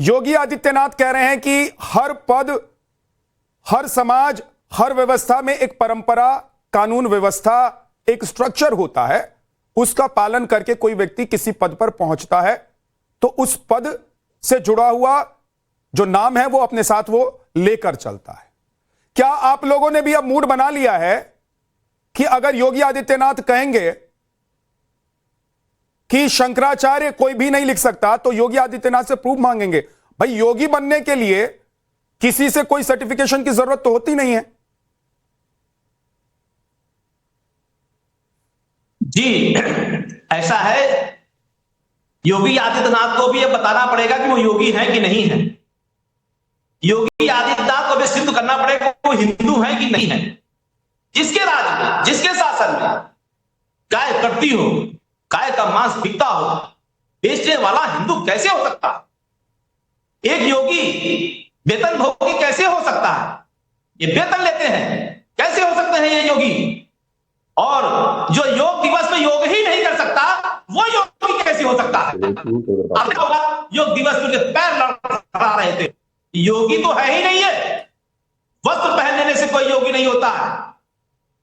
योगी आदित्यनाथ कह रहे हैं कि हर पद, हर समाज, हर व्यवस्था में एक परंपरा, कानून व्यवस्था, एक स्ट्रक्चर होता है, उसका पालन करके कोई व्यक्ति किसी पद पर पहुंचता है तो उस पद से जुड़ा हुआ जो नाम है वो अपने साथ वो लेकर चलता है। क्या आप लोगों ने भी अब मूड बना लिया है कि अगर योगी आदित्यनाथ कहेंगे कि शंकराचार्य कोई भी नहीं लिख सकता तो योगी आदित्यनाथ से प्रूफ मांगेंगे? भाई योगी बनने के लिए किसी से कोई सर्टिफिकेशन की जरूरत तो होती नहीं है। जी ऐसा है, योगी आदित्यनाथ को भी ये बताना पड़ेगा कि वो योगी हैं कि नहीं है। योगी आदित्यनाथ को भी सिद्ध करना पड़ेगा वो हिंदू हैं कि नहीं है। जिसके राज में, जिसके शासन में गाय कटती हो, गाय का मांस बिकता हो, बेचने वाला हिंदू कैसे हो सकता है? एक योगी वेतन भोगी कैसे हो सकता है? ये वेतन लेते हैं, कैसे हो सकते हैं ये योगी? और जो योग दिवस में योग ही नहीं कर सकता वो योगी कैसे हो सकता है? योग दिवस में पैर लड़ा रहे थे। योगी तो है ही नहीं है। वस्त्र पहन लेने से कोई योगी नहीं होता है।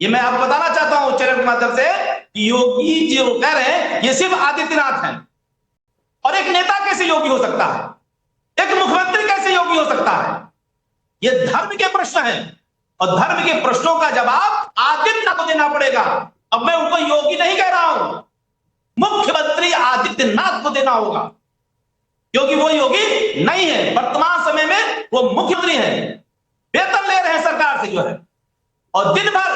ये मैं आपको बताना चाहता हूं चैनल के माध्यम से कि योगी जो कह रहे हैं ये सिर्फ आदित्यनाथ हैं। और एक नेता कैसे योगी हो सकता है? एक मुख्यमंत्री कैसे योगी हो सकता है? ये धर्म के प्रश्न हैं और धर्म के प्रश्नों का जवाब आदित्यनाथ को देना पड़ेगा। अब मैं उनको योगी नहीं कह रहा हूं, मुख्यमंत्री आदित्यनाथ को देना होगा, क्योंकि वो योगी नहीं है। वर्तमान समय में वो मुख्यमंत्री हैं, वेतन ले रहे हैं सरकार से जो है, और दिन भर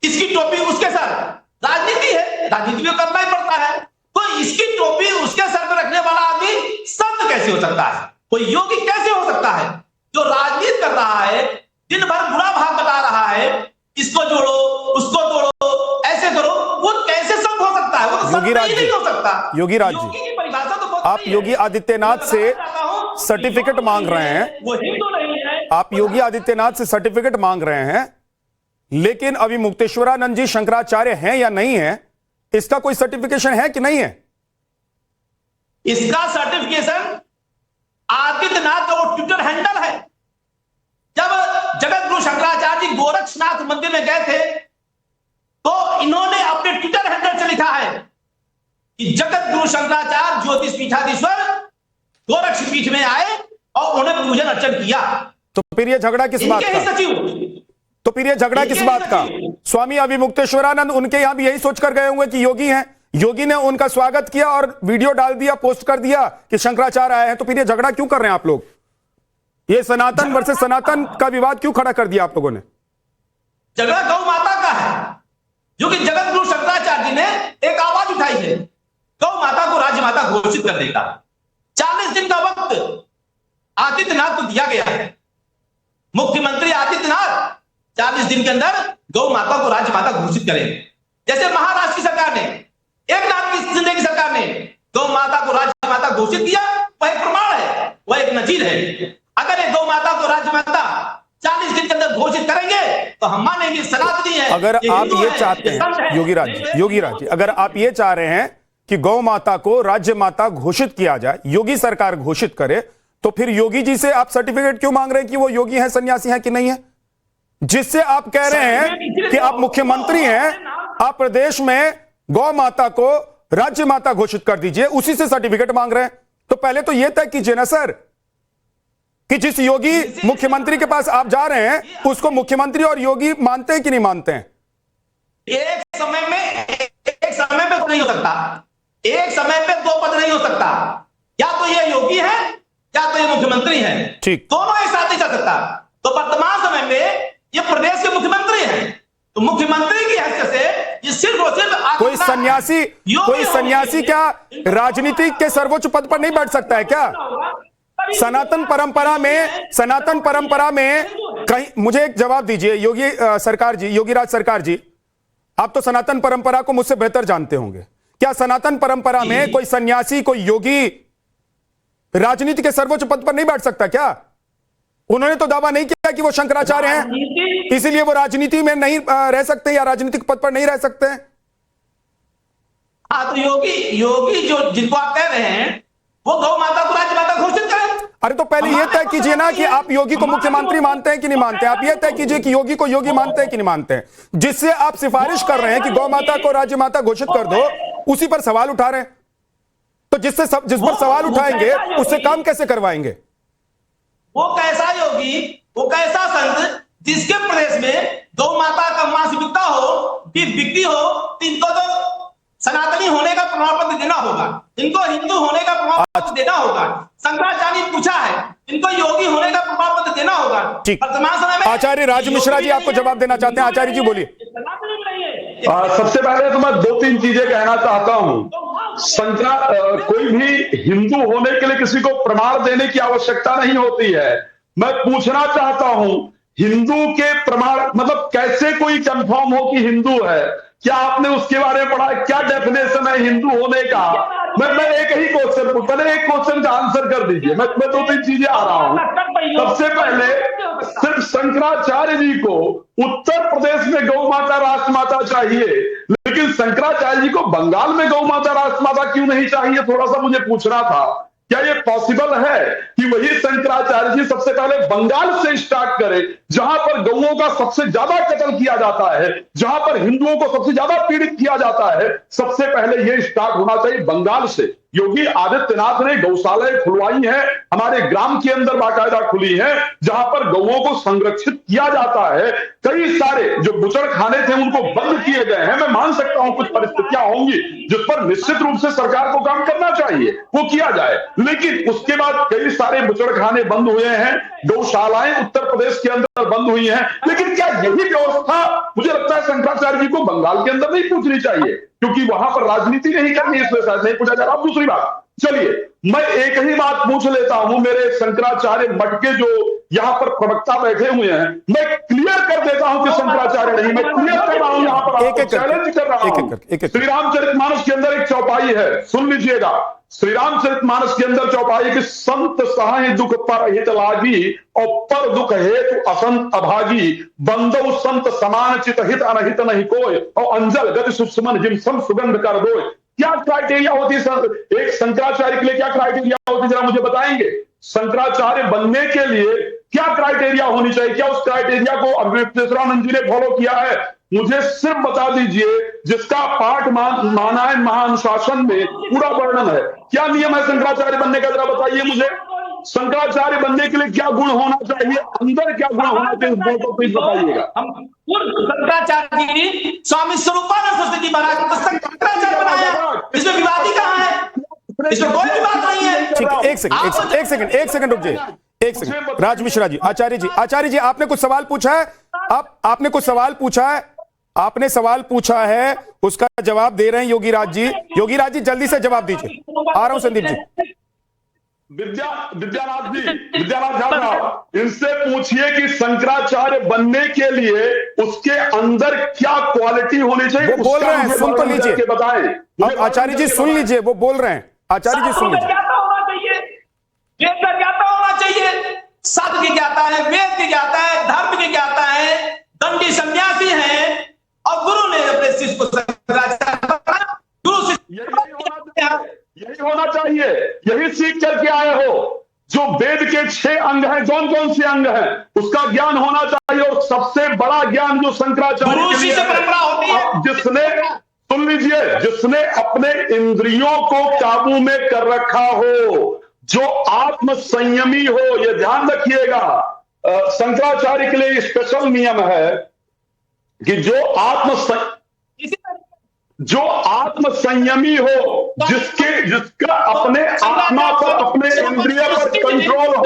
इसकी टोपी उसके सर। राजनीति है, राजनीति में करना ही पड़ता है। तो इसकी टोपी उसके सर पर रखने वाला आदमी संत कैसे हो सकता है? कोई योगी कैसे हो सकता है? जो राजनीति कर रहा है, दिन भर बुरा भाग बता रहा है, इसको जोड़ो उसको तोड़ो, ऐसे करो, वो कैसे संत हो सकता है? वो तो योगी राज नहीं हो सकता। योगी राज जी, की परिभाषा तो आप योगी आदित्यनाथ से सर्टिफिकेट मांग रहे हैं, वो हिंदू नहीं है। आप योगी आदित्यनाथ से सर्टिफिकेट मांग रहे हैं, लेकिन अभी मुक्तेश्वरानंद जी शंकराचार्य हैं या नहीं है, इसका कोई सर्टिफिकेशन है कि नहीं है? इसका सर्टिफिकेशन आदित्यनाथ का वो ट्विटर हैंडल है। जब जगत गुरु शंकराचार्य जी गोरक्षनाथ मंदिर में गए थे तो इन्होंने अपने ट्विटर हैंडल से लिखा है कि जगत गुरु शंकराचार्य ज्योतिष पीठाधीश्वर गोरक्ष पीठ में आए और उन्हें पूजन अर्चन किया। तो फिर ये झगड़ा किस बात का? तो फिर ये झगड़ा किस बात का? स्वामी अभिमुक्तेश्वरानंद उनके यहां भी यही सोचकर गए होंगे कि योगी हैं, योगी ने उनका स्वागत किया और वीडियो डाल दिया, पोस्ट कर दिया कि शंकराचार्य आए हैं। तो फिर ये झगड़ा क्यों कर रहे हैं आप लोग? ये सनातन वर्सेस सनातन का विवाद क्यों खड़ा कर दिया आप लोगों ने? झगड़ा गौ माता का है, जो कि जगत गुरु शंकराचार्य जी ने एक आवाज उठाई है गौ माता को राज्य माता घोषित करने का। 40 दिन का वक्त आदित्यनाथ को दिया गया है। मुख्यमंत्री आदित्यनाथ 40 दिन के अंदर गौ माता को राज्य माता घोषित करें। जैसे महाराष्ट्र की सरकार ने, एकनाथ शिंदे की सरकार ने गौ माता को राज्य माता घोषित किया, वह एक प्रमाण है, वह एक नजीर है। अगर ये गौ माता को राज्य माता 40 दिन के अंदर घोषित करेंगे तो हम मानेंगे सनातनी है। अगर आप ये चाहते हैं योगी राज जी, अगर आप ये चाह रहे हैं कि गौ माता को राज्य माता घोषित किया जाए, योगी सरकार घोषित करे, तो फिर योगी जी से आप सर्टिफिकेट क्यों मांग रहे हैं कि वो योगी हैं, सन्यासी हैं कि नहीं है? जिससे आप कह रहे हैं कि आप मुख्यमंत्री हैं, आप प्रदेश में गौ माता को राज्य माता घोषित कर दीजिए, उसी से सर्टिफिकेट मांग रहे हैं। तो पहले तो यह तय कीजिए ना सर कि जिस योगी मुख्यमंत्री के पास आप जा रहे हैं उसको मुख्यमंत्री और योगी मानते हैं कि नहीं मानते हैं? एक समय पे तो नहीं हो सकता, एक समय पे दो पद नहीं हो सकता। या तो ये योगी है या तो ये मुख्यमंत्री है, ठीक, दोनों एक साथ नहीं चल सकता। तो वर्तमान समय में ये प्रदेश के मुख्यमंत्री हैं, तो मुख्यमंत्री की हैसियत से ये सिर्फ और सिर्फ कोई सन्यासी क्या राजनीति के सर्वोच्च पद पर नहीं बैठ सकता है क्या? सनातन परंपरा में कहीं, मुझे एक जवाब दीजिए योगी सरकार जी, योगीराज सरकार जी, आप तो सनातन परंपरा को मुझसे बेहतर जानते होंगे। क्या सनातन परंपरा में कोई सन्यासी, कोई योगी राजनीति के सर्वोच्च पद पर नहीं बैठ सकता क्या? उन्होंने तो दावा नहीं किया कि वो शंकराचार्य हैं, इसीलिए वो राजनीति में नहीं रह सकते या राजनीतिक पद पर नहीं रह सकते हैं। हाँ, तो योगी जो जिनको आप कह रहे हैं वो गौ माता को राज्य माता घोषित करें। अरे तो पहले ये तय कीजिए ना कि आप योगी को मुख्यमंत्री मानते हैं कि नहीं मानते हैं। आप ये तय कीजिए कि योगी को योगी मानते हैं कि नहीं मानते हैं। जिससे आप सिफारिश कर रहे हैं कि गौ माता को राज्य माता घोषित कर दो, उसी पर सवाल उठा रहे हैं। तो जिस पर सवाल उठाएंगे उससे काम कैसे करवाएंगे? वो कैसा योगी, वो कैसा संत जिसके प्रदेश में गौ माता का मांस बिकता हो, बिकती हो, इनको तो सनातनी होने का प्रमाण पत्र देना होगा, इनको हिंदू होने का प्रमाण पत्र देना होगा। शंकराचार्य पूछा है, इनको योगी होने का प्रमाण पत्र देना होगा। वर्तमान समय में आचार्य राज मिश्रा जी आपको जवाब देना चाहते हैं। आचार्य जी बोलिए। सबसे पहले तो मैं 2-3 चीजें कहना चाहता हूं। कोई भी हिंदू होने के लिए किसी को प्रमाण देने की आवश्यकता नहीं होती है। मैं पूछना चाहता हूं, हिंदू के प्रमाण मतलब कैसे कोई कंफर्म हो कि हिंदू है? क्या आपने उसके बारे में पढ़ा? क्या डेफिनेशन है हिंदू होने का? मैं एक ही क्वेश्चन पूछ, पहले एक क्वेश्चन का आंसर कर दीजिए। मैं 2-3 चीजें आ रहा हूं। सबसे पहले सिर्फ शंकराचार्य जी को उत्तर प्रदेश में गौ माता राष्ट्रमाता चाहिए, लेकिन शंकराचार्य जी को बंगाल में गौ माता राष्ट्रमाता क्यों नहीं चाहिए? थोड़ा सा मुझे पूछना था। क्या ये पॉसिबल है कि वही शंकराचार्य जी सबसे पहले बंगाल से स्टार्ट करें, जहां पर गौओं का सबसे ज्यादा कत्ल किया जाता है, जहां पर हिंदुओं को सबसे ज्यादा पीड़ित किया जाता है? सबसे पहले ये स्टार्ट होना चाहिए बंगाल से। योगी आदित्यनाथ ने गौशालाएं खुलवाई हैं, हमारे ग्राम के अंदर बाकायदा खुली हैं, जहां पर गौओं को संरक्षित किया जाता है। कई सारे जो बुचड़ खाने थे उनको बंद किए गए हैं। मैं मान सकता हूं कुछ परिस्थितियां होंगी जिस पर निश्चित रूप से सरकार को काम करना चाहिए, वो किया जाए, लेकिन उसके बाद कई सारे बुचड़ खाने बंद हुए हैं, गौशालाएं उत्तर प्रदेश के अंदर बंद हुई हैं। लेकिन क्या यही व्यवस्था मुझे लगता है शंकराचार्य जी को बंगाल के अंदर नहीं पूछनी चाहिए, क्योंकि वहां पर राजनीति नहीं करनी, इसलिए शायद नहीं पूछा जा रहा। दूसरी बात, चलिए मैं एक ही बात पूछ लेता हूं। मेरे शंकराचार्य मठ के जो यहां पर प्रवक्ता बैठे हुए हैं, मैं क्लियर कर देता हूं कि शंकराचार्य नहीं, मैं क्लियर कर रहा हूं, यहां पर चैलेंज कर रहा हूं। श्री रामचरितमानस के अंदर एक चौपाई है, सुन लीजिएगा। श्री रामचरितमानस के अंदर चौपाई कि संत सहाय दुख पर हित लागी और पर दुख हेतु असंत अभागी, बंदो संत समान चित हित अनहित नहीं कोय और अंजल गति सुषमन जिम सम सुगंध कर दो। क्या क्राइटेरिया होती है एक शंकराचार्य के लिए? क्या क्राइटेरिया होती है, जरा मुझे बताएंगे? शंकराचार्य बनने के लिए क्या क्राइटेरिया होनी चाहिए? क्या उस क्राइटेरिया को अवधेशानंद जी ने फॉलो किया है? मुझे सिर्फ बता दीजिए, जिसका पाठ माना है महानुशासन में पूरा वर्णन है। क्या नियम है शंकराचार्य बनने का, जरा बताइए मुझे। शंकराचार्य बनने के लिए क्या गुण होना चाहिए, अंदर क्या गुण होना चाहिए, इस बात को प्लीज बताइएगा। शंकराचार्य जी स्वामी स्वरूपानंद सरस्वती जी महाराज शंकराचार्य बनाया, इसमें विवादी कहाँ है? इसमें कोई विवाद नहीं है। ठीक है, एक सेकंड रुक जाइए, एक सेकंड। राज मिश्रा जी, आचार्य जी आपने कुछ सवाल पूछा है, आपने कुछ सवाल पूछा है, आपने सवाल पूछा है, उसका जवाब दे रहे हैं योगी राज जी। योगी राज जी जल्दी से जवाब दीजिए। आ रहा हूं संदीप जी। विद्यानाथ झा साहब, इनसे पूछिए कि शंकराचार्य बनने के लिए उसके अंदर क्या क्वालिटी होनी चाहिए। वो बोल रहे हैं, सुन तो लीजिए, बताएं। आचार्य जी सुन लीजिए, वो बोल रहे हैं। आचार्य जी सुन लीजिए। वेद का ज्ञाता होना चाहिए, शास्त्र की ज्ञाता है, वेद की ज्ञाता है, धर्म की ज्ञाता है, दंडी सन्यासी है, और गुरु ने अपने शिष्य को गुरु यही होना चाहिए, यही सीख करके आए हो। जो वेद के 6 अंग हैं, कौन कौन से अंग हैं, उसका ज्ञान होना चाहिए। और सबसे बड़ा ज्ञान जो शंकराचार्य के लिए परंपरा होती है, जिसने, सुन लीजिए, जिसने अपने इंद्रियों को काबू में कर रखा हो, जो आत्म संयमी हो, यह ध्यान रखिएगा। शंकराचार्य के लिए स्पेशल नियम है कि जो आत्म संयमी हो, जिसका अपने आत्मा पर, अपने इंद्रिय पर कंट्रोल हो,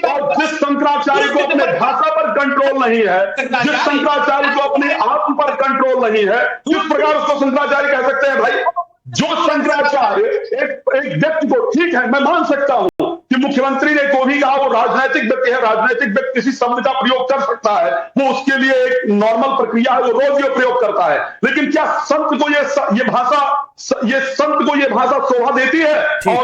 और जिस शंकराचार्य को अपने भाषा पर कंट्रोल नहीं है, जिस शंकराचार्य को अपने आत्म पर कंट्रोल नहीं है, किस प्रकार उसको शंकराचार्य कह सकते हैं भाई? जो शंकराचार्य एक व्यक्ति को, ठीक है मैं मान सकता हूं कि मुख्यमंत्री ने को भी कहा वो राजनैतिक व्यक्ति है, राजनैतिक व्यक्ति किसी शब्द का प्रयोग कर सकता है, वो उसके लिए एक नॉर्मल प्रक्रिया है, वो रोज ये प्रयोग करता है। लेकिन क्या संत को ये भाषा शोभा देती है? और